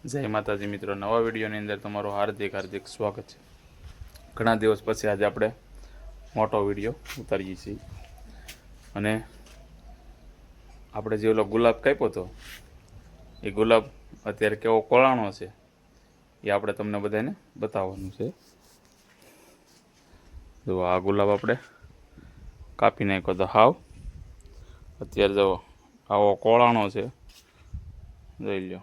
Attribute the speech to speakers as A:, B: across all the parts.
A: જય માતાજી મિત્રો, નવા વિડીયોની અંદર તમારું હાર્દિક સ્વાગત છે। ઘણા દિવસ પછી આજે આપણે મોટો વિડીયો ઉતારીએ છીએ અને આપણે જે ઓલો ગુલાબ કાપ્યો હતો એ ગુલાબ અત્યારે કેવો કોળાણો છે એ આપણે તમને બધાને બતાવવાનું છે। જો આ ગુલાબ આપણે કાપી નાખ્યો તો હાવ અત્યારે જો આવો કોળાણો છે, જોઈ લો।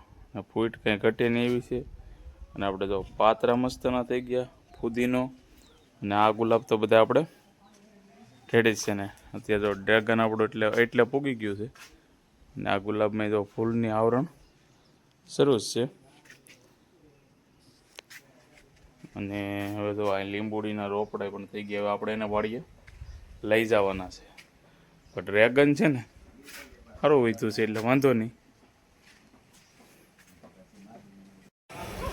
A: ફૂટ કંઈ ઘટે નહીં એવી છે અને આપણે જો પાતરા મસ્તના થઈ ગયા ફુદીનો અને આ ગુલાબ તો બધા આપણે ઠેડી છે ને અત્યારે જો ડ્રેગન આપણું એટલે પૂગી ગયું છે અને આ ગુલાબમાં જો ફૂલની આવરણ શરૂ છે અને હવે તો આ લીંબુડીના રોપડા પણ થઈ ગયા। હવે આપણે એને વાડીએ લઈ જવાના છે, પણ ડ્રેગન છે ને સારું વીધું છે એટલે વાંધો નહીં।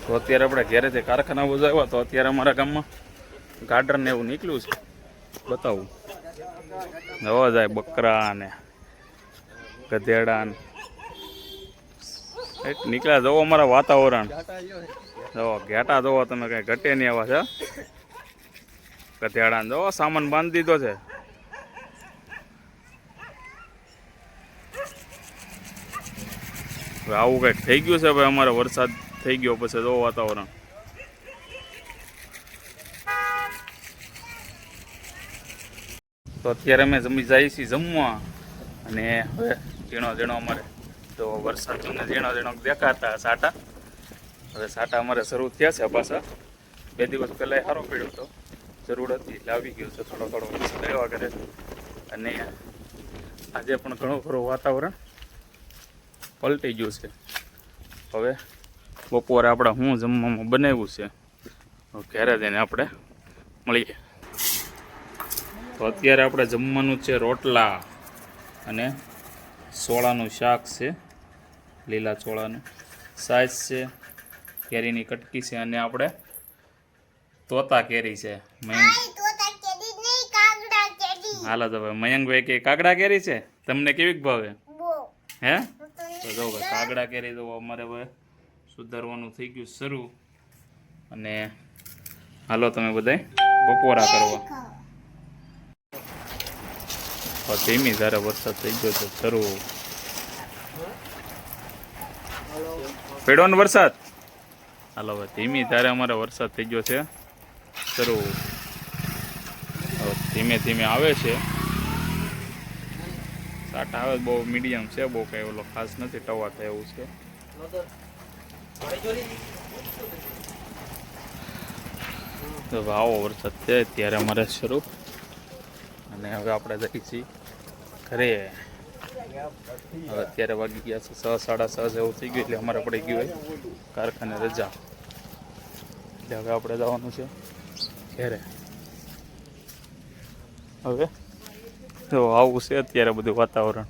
A: તો અત્યારે આપણે ઘેરેથી કારખાના બોજાવ્યા તો અત્યારે અમારા ગામમાં ગાર્ડન ને એવું નીકળ્યું છે, બતાવું નવા જાય બકરા ને ગધેડા ને નીકળ્યા। જવો અમારા વાતાવરણ, જવો ઘેટા જવો તમે કઈ ઘટે નહીં આવા છે। ગધેડા જવો સામાન બાંધી દીધો છે। આવું કંઈક થઈ ગયું છે ભાઈ, અમારે વરસાદ થઈ ગયો પછી જો વાતાવરણ તો અત્યારે અમે જમી જઈએ છીએ જમવા અને હવે ઝીણો અમારે તો વરસાદ તમને ઝીણો દેખાતા સાટા, હવે સાટા અમારે શરૂ થયા છે પાછા। 2 દિવસ પહેલાં સારો પડ્યો હતો, જરૂર હતી એટલે આવી ગયો છે થોડો વરસાદ આવ્યા કરે અને આજે પણ ઘણું ખરું વાતાવરણ પલટી ગયું છે। હવે બપોરે આપણે શું જમવામાં બનાવ્યું છે ઘરે જઈને આપણે મળીએ। તો અત્યારે આપણે જમવાનું છે રોટલા અને સોળાનું શાક છે, લીલા ચોળાનું સાઈઝ છે, કેરીની કટકી છે અને આપણે તોતા કેરી છે। હાલો તો ભાઈ મયંકભાઈ કે કાગડા કેરી છે, તમને કેવી ભાવે હે? તો જો ભાઈ કાગડા કેરી તો અમારે હવે સુધારવાનું થઈ ગયું શરૂ અને હાલો તમે બધા બપોરા કરવા। ધીમી ધારે વરસાદ થઈ ગયો છે શરૂ, પડ્યો ને વરસાદ। હાલો હવે ધીમી ધારે અમારે વરસાદ થઈ ગયો છે શરૂ, ધીમે ધીમે આવે છે સાટા આવે બહુ મીડિયમ છે, બહુ કઈ ઓલો ખાસ નથી, ટવા થાય એવું છે। તો આવો વરસાદ છે ત્યારે અમારે શરૂ અને હવે આપણે જઈએ છીએ ઘરે। હવે અત્યારે વાગી ગયા છે 6, 6:30 જેવું થઈ ગયું એટલે અમારે પડી ગયું હોય કારખાને રજા, એટલે હવે આપણે જવાનું છે ઘરે। હવે તો આવું છે અત્યારે બધું વાતાવરણ।